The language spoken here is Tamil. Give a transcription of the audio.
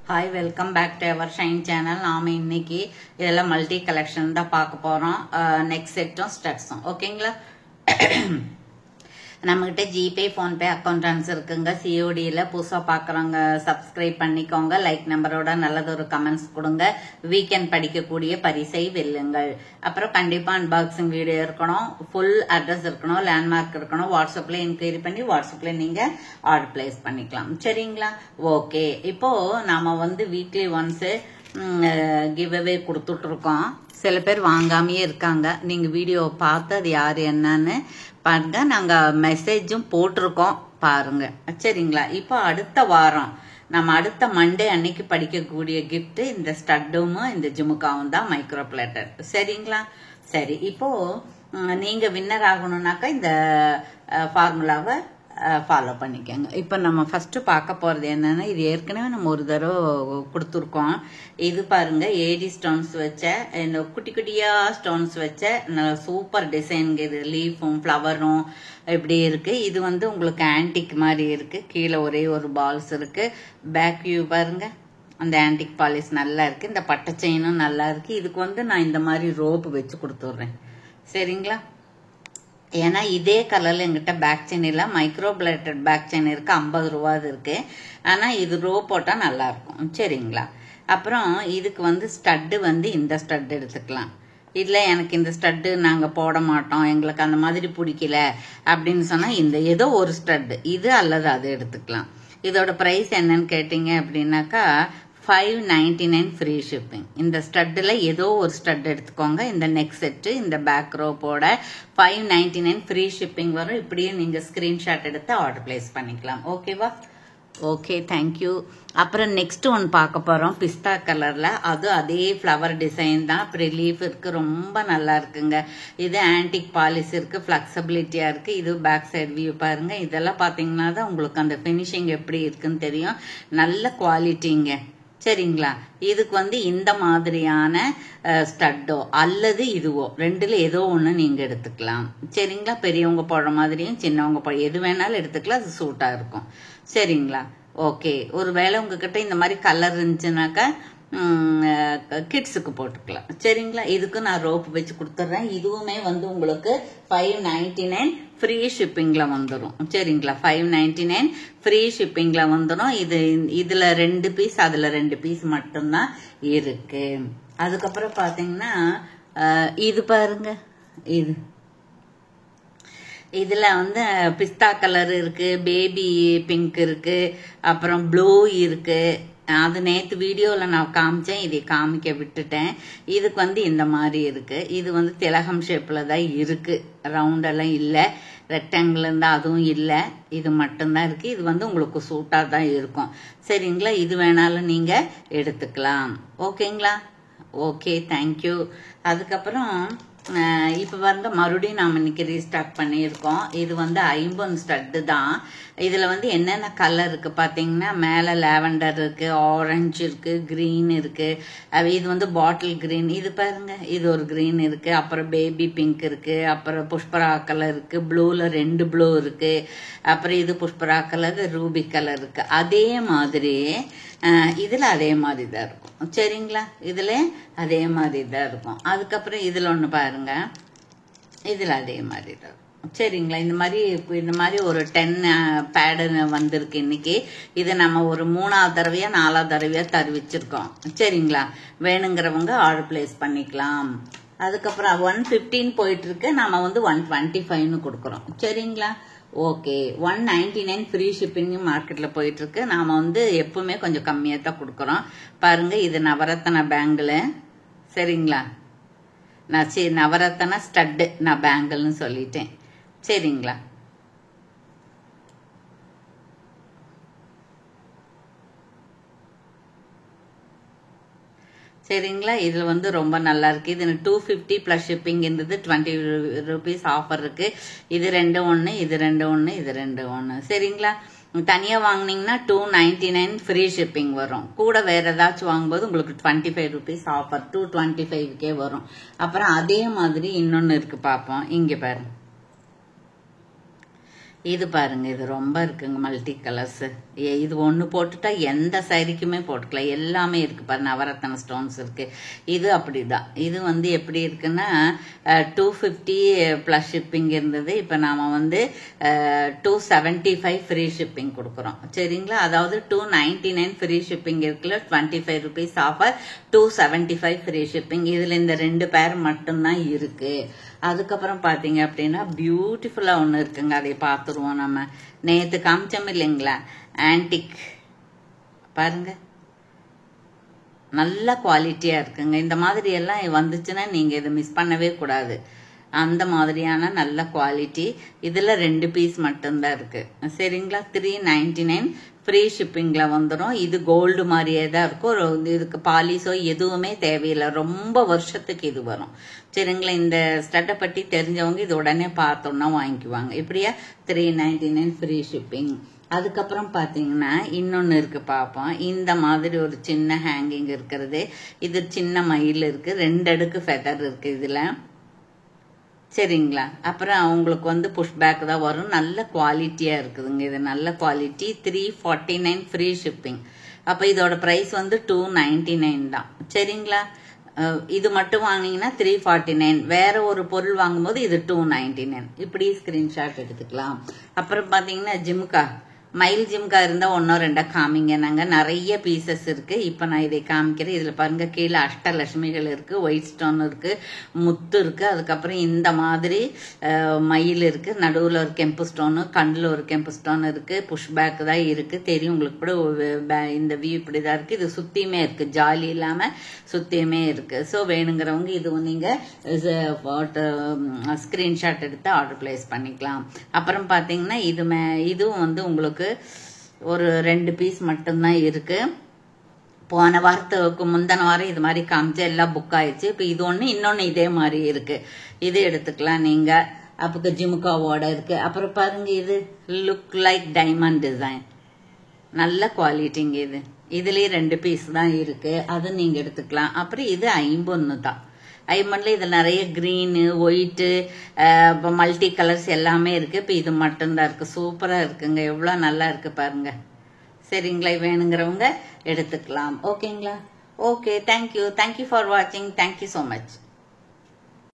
Hi, welcome back to our Shine channel. நாம இன்னைக்கு இதெல்லாம் மல்டி கலெக்ஷன் தான் பார்க்க போறோம். நெக்ஸ்ட் செட்டும் ஸ்டட்ஸும் ஓகேங்களா. நம்மகிட்ட ஜிபே போன்பே அக்கௌண்ட் ட்ரான்ஸ்ஃபர் இருக்குங்க. சிஓடியில் புதுசாக பார்க்குறவங்க சப்ஸ்கிரைப் பண்ணிக்கோங்க. லைக் நம்பரோட நல்லதொரு கமெண்ட்ஸ் கொடுங்க. வீக்கெண்ட் படிக்கக்கூடிய பரிசை வெல்லுங்கள். அப்புறம் கண்டிப்பாக அன்பாக்சிங் வீடியோ இருக்கணும், ஃபுல் அட்ரஸ் இருக்கணும், லேண்ட்மார்க் இருக்கணும். வாட்ஸ்அப்பில் என்கொயரி பண்ணி வாட்ஸ்அப்பில் நீங்கள் ஆர்டர் பிளேஸ் பண்ணிக்கலாம். சரிங்களா. ஓகே, இப்போ நாம வீக்லி ஒன்ஸ் கிவ் அவே கொடுத்துட்டு இருக்கோம். சில பேர் வாங்காமையே இருக்காங்க. நீங்க வீடியோ பார்த்து அது யாரு என்னன்னு பாருங்க. நாங்க மெசேஜும் போட்டிருக்கோம் பாருங்க. சரிங்களா. இப்போ அடுத்த வாரம் நம்ம அடுத்த மண்டே அன்னைக்கு படிக்கக்கூடிய கிஃப்ட் இந்த ஸ்டட்டும் இந்த ஜிமுக்காவும் தான், மைக்ரோ பிளேட்டர். சரிங்களா. சரி, இப்போ நீங்க வின்னர் ஆகணும்னாக்கா இந்த ஃபார்முலாவை ஃபாலோ பண்ணிக்கோங்க. இப்போ நம்ம ஃபர்ஸ்ட் பார்க்க போறது என்னன்னா, இது ஏற்கனவே நம்ம ஒரு தடவை கொடுத்துருக்கோம். இது பாருங்க, ஏடி ஸ்டோன்ஸ் வச்ச இந்த குட்டி குட்டியா ஸ்டோன்ஸ் வச்ச சூப்பர் டிசைன். இது லீஃபும் ஃப்ளவரும் இப்படி இருக்கு. இது உங்களுக்கு ஆன்டிக் மாதிரி இருக்கு. கீழே ஒரே ஒரு பால்ஸ் இருக்கு. பேக் வியூ பாருங்க, அந்த ஆன்டிக் பாலிஷ் நல்லா இருக்கு. இந்த பட்டை செயினும் நல்லா இருக்கு. இதுக்கு நான் இந்த மாதிரி ரோப் வச்சு கொடுத்துட்றேன். சரிங்களா. ஏன்னா இதே கலர்ல எங்கிட்ட பேக் செயின் இல்ல, மைக்ரோ பிளேட்டட் பேக் செயின் இருக்கு. 50 ரூபாது இருக்கு. ஆனா இது ரோ போட்டா நல்லா இருக்கும். சரிங்களா. அப்புறம் இதுக்கு ஸ்டட்டு இந்த ஸ்டட் எடுத்துக்கலாம். இல்ல எனக்கு இந்த ஸ்டட்டு நாங்க போட மாட்டோம், எங்களுக்கு அந்த மாதிரி பிடிக்கல அப்படின்னு சொன்னா இந்த ஏதோ ஒரு ஸ்டட் இது அல்லது அது எடுத்துக்கலாம். இதோட பிரைஸ் என்னன்னு கேட்டீங்க அப்படின்னாக்கா 599 ஃப்ரீ ஷிப்பிங். இந்த ஸ்டட்டில் ஏதோ ஒரு ஸ்டட் எடுத்துக்கோங்க. இந்த நெக் செட்டு இந்த பேக் ரோப்போட 599 ஃப்ரீ ஷிப்பிங் வரும். இப்படியே நீங்கள் ஸ்க்ரீன்ஷாட் எடுத்து ஆர்டர் பிளேஸ் பண்ணிக்கலாம். ஓகேவா. Okay, thank you. அப்புறம் நெக்ஸ்ட் ஒன் பார்க்க போகிறோம் பிஸ்தா கலரில். அது அதே ஃப்ளவர் டிசைன் தான். அப்புறம் லீஃப் இருக்குது, ரொம்ப நல்லா இருக்குங்க. இது ஆன்டிக் பாலிஷ் இருக்குது, ஃப்ளெக்சிபிலிட்டியாக இருக்குது. இது பேக் சைடு வியூ பாருங்கள். இதெல்லாம் பார்த்தீங்கன்னா தான் உங்களுக்கு அந்த ஃபினிஷிங் எப்படி இருக்குன்னு தெரியும். நல்ல குவாலிட்டிங்க. சரிங்களா. இதுக்கு இந்த மாதிரியான ஸ்டட்டோ அல்லது இதுவோ ரெண்டுல ஏதோ ஒன்று நீங்க எடுத்துக்கலாம். சரிங்களா. பெரியவங்க போடுற மாதிரியும் சின்னவங்க எது வேணாலும் எடுத்துக்கலாம். அது சூட்டா இருக்கும். சரிங்களா. ஓகே, ஒருவேளை உங்ககிட்ட இந்த மாதிரி கலர் இருந்துச்சுனாக்கா கிட்ஸுக்கு போட்டுக்கலாம். சரிங்களா. இதுக்கு நான் ரோப் வச்சு கொடுத்துட்றேன். இதுவுமே உங்களுக்கு 599 ஃப்ரீ ஷிப்பிங்ல வந்துடும். சரிங்களா. 599 ஃப்ரீ ஷிப்பிங்ல வந்துடும். இதுல 2 பீஸ் அதுல 2 பீஸ் மட்டும்தான் இருக்கு. அதுக்கப்புறம் பாத்தீங்கன்னா இது பாருங்க, இதுல பிஸ்தா கலர் இருக்கு, பேபி பிங்க் இருக்கு, அப்புறம் ப்ளூ இருக்கு. அது நேற்று வீடியோவில் நான் காமிச்சேன், இதை காமிக்க விட்டுட்டேன். இதுக்கு இந்த மாதிரி இருக்கு. இது திலகம் ஷேப்பில் தான் இருக்கு. ரவுண்டெல்லாம் இல்லை, ரெக்டாங்கிள் இருந்தால் அதுவும் இல்லை. இது மட்டும்தான் இருக்கு. இது உங்களுக்கு சூட்டாக தான் இருக்கும். சரிங்களா. இது வேணாலும் நீங்கள் எடுத்துக்கலாம். ஓகேங்களா. Okay, thank you. அதுக்கப்புறம் இப்போ மறுபடியும் நாம் இன்னைக்கு ரீஸ்டார்ட் பண்ணியிருக்கோம். இது 50 ஸ்டட்டு தான். இதில் என்னென்ன கலர் இருக்கு பார்த்தீங்கன்னா, மேலே லாவெண்டர் இருக்கு, ஆரஞ்சு இருக்கு, கிரீன் இருக்கு. இது பாட்டில் கிரீன். இது பாருங்க, இது ஒரு கிரீன் இருக்கு. அப்புறம் பேபி பிங்க் இருக்கு. அப்புறம் புஷ்பரா கலர் இருக்கு. ப்ளூல 2 ப்ளூ இருக்கு. அப்புறம் இது புஷ்பரா கலர், ரூபி கலர் இருக்கு. அதே மாதிரி இதுல அதே மாதிரி தான் இருக்கும். சரிங்களா. இதுல அதே மாதிரி தான் இருக்கும். அதுக்கப்புறம் இதுல ஒண்ணு பாருங்க, இதுல அதே மாதிரி தான் இருக்கும். சரிங்களா. இந்த மாதிரி ஒரு 10 பேடு வந்திருக்கு இன்னைக்கு. இது நம்ம ஒரு 3ஆவது தடவையா 4ஆவது தடவையா தருவிச்சிருக்கோம். சரிங்களா. வேணுங்கிறவங்க ஆர்டர் பிளேஸ் பண்ணிக்கலாம். அதுக்கப்புறம் 115 போயிட்டு இருக்கு. நாம 125ன்னு கொடுக்குறோம். சரிங்களா. ஓகே, 199 ஃப்ரீ ஷிப்பிங் மார்க்கெட்ல போயிட்டு இருக்கு. நாம எப்பவுமே கொஞ்சம் கம்மியா தான் கொடுக்குறோம். பாருங்க, இது நவரத்ன பேங்கிள். சரிங்களா. நான் நவரத்ன ஸ்டட் நான் பேங்கிள்னு சொல்லிட்டேன். சரிங்களா. சரிங்களா. இதுல ரொம்ப நல்லா இருக்கு. இது 250 பிளஸ் ஷிப்பிங் இருந்தது. 20 ரூபீஸ் ஆஃபர் இருக்கு. இது 2 1, இது 2 1, இது 2 1. சரிங்களா. தனியா வாங்கினீங்கன்னா 299 ஃப்ரீ ஷிப்பிங் வரும். கூட வேற ஏதாச்சும் வாங்கும்போது உங்களுக்கு 25 ரூபீஸ் ஆஃபர் 225 வரும். அப்புறம் அதே மாதிரி இன்னொன்னு இருக்கு, பார்ப்போம். இங்க பாருங்க, இது பாருங்க, இது ரொம்ப இருக்குங்க மல்டி கலர்ஸ். இது ஒன்று போட்டுட்டா எந்த சாரிக்குமே போட்டுக்கலாம். எல்லாமே இருக்கு பாருங்க, நவரத்ன ஸ்டோன்ஸ் இருக்கு. இது அப்படிதான். இது வந்து எப்படி இருக்குன்னா 250 ப்ளஸ் ஷிப்பிங் இருந்தது. இப்போ நாம வந்து 275 ஃப்ரீ ஷிப்பிங் கொடுக்குறோம். சரிங்களா? அதாவது 299 ஃப்ரீ ஷிப்பிங் இருக்குல்ல, 25 ருபீஸ் ஆஃபர், 275 ஃப்ரீ ஷிப்பிங். இதுல இந்த 2 பேர் மட்டும்தான் இருக்கு. அதுக்கப்புறம் பாத்தீங்க அப்படின்னா பியூட்டிஃபுல்லா ஒன்று இருக்குங்க, அதை பார்த்துருவோம். நம்ம நேற்று காமிச்சோம் இல்லைங்களா, ஆன்டிக் பாருங்க, நல்ல குவாலிட்டியா இருக்குங்க. இந்த மாதிரி எல்லாம் வந்துச்சுன்னா நீங்க இதை மிஸ் பண்ணவே கூடாது. அந்த மாதிரியான நல்ல குவாலிட்டி. இதுல 2 பீஸ் மட்டும்தான் இருக்கு. சரிங்களா? 399 ஃப்ரீ ஷிப்பிங்ல வந்துடும். இது கோல்டு மாதிரியே தான் இருக்கும். இதுக்கு பாலிஷோ எதுவுமே தேவையில்லை. ரொம்ப வருஷத்துக்கு இது வரும். சரிங்களா? இந்த ஸ்டட்டை பற்றி தெரிஞ்சவங்க இது உடனே பார்த்தோன்னா வாங்கிக்குவாங்க. இப்படியா 399 ஃப்ரீ ஷிப்பிங். அதுக்கப்புறம் பாத்தீங்கன்னா இன்னொன்னு இருக்கு, பார்ப்போம். இந்த மாதிரி ஒரு சின்ன ஹேங்கிங் இருக்கிறது. இது சின்ன மயில் இருக்கு, 2 அடுக்கு ஃபெதர் இருக்கு இதுல. சரிங்களா? அப்புறம் அவங்களுக்கு வந்து புஷ் பேக் தான் வரும். நல்ல குவாலிட்டியா இருக்குதுங்க. இது நல்ல குவாலிட்டி. 349 free shipping. அப்ப இதோட பிரைஸ் வந்து 299 தான். சரிங்களா? இது மட்டும் வாங்கினீங்கன்னா 349. வேற ஒரு பொருள் வாங்கும்போது இது 299. இப்படி ஸ்கிரீன்ஷாட் எடுத்துக்கலாம். அப்புறம் பாத்தீங்கன்னா ஜிம்கா, மயில் ஜிம்கா இருந்தா 1-2 காமிங்க. நாங்க நிறைய பீசஸ் இருக்கு. இப்ப நான் இதை காமிக்கிறேன். இதுல பாருங்க, கீழே அஷ்டலட்சுமிகள் இருக்கு, ஒயிட் ஸ்டோன் இருக்கு, முத்து இருக்கு, அதுக்கப்புறம் இந்த மாதிரி மயில் இருக்கு, நடுவுல ஒரு கெம்பு ஸ்டோனு, கண்ணுல ஒரு கெம்பு ஸ்டோன் இருக்கு. புஷ் பேக் தான் இருக்கு, தெரியும் உங்களுக்கு கூட. இந்த வியூ இப்படிதான் இருக்கு. இது சுத்தியுமே இருக்கு, ஜாலி இல்லாம சுத்தியுமே இருக்கு. ஸோ வேணுங்கிறவங்க இது நீங்க ஸ்கிரீன்ஷாட் எடுத்து ஆர்டர் பிளேஸ் பண்ணிக்கலாம். அப்புறம் பாத்தீங்கன்னா இதுவும் வந்து உங்களுக்கு ஒரு 2 பீஸ் மட்டும்தான் இருக்கு. போன வாரத்துக்கு முந்தின வாரம் இது மாதிரி காமிச்சு எல்லாம் புக் ஆயிடுச்சு. இப்ப இது ஒண்ணு, இன்னொன்னு இதே மாதிரி இருக்கு. இது எடுத்துக்கலாம் நீங்க. அப்போ ஜிமுக்காவோட இருக்கு. அப்புறம் பாருங்க, இது லுக் லைக் டைமண்ட் டிசைன், நல்ல குவாலிட்டிங்க. இதுலயே 2 பீஸ் தான் இருக்கு, அது நீங்க எடுத்துக்கலாம். அப்புறம் இது 51 தான். ஐமண்ட்ல இதுல நிறைய கிரீனு, ஒயிட்டு, மல்டி கலர்ஸ் எல்லாமே இருக்கு. இப்ப இது மட்டும்தான் இருக்கு. சூப்பரா இருக்குங்க, எவ்வளவு நல்லா இருக்கு பாருங்க. சரிங்களா? வேணுங்கிறவங்க எடுத்துக்கலாம். ஓகேங்களா? ஓகே, தேங்க்யூ ஃபார் வாட்சிங். Thank you so much.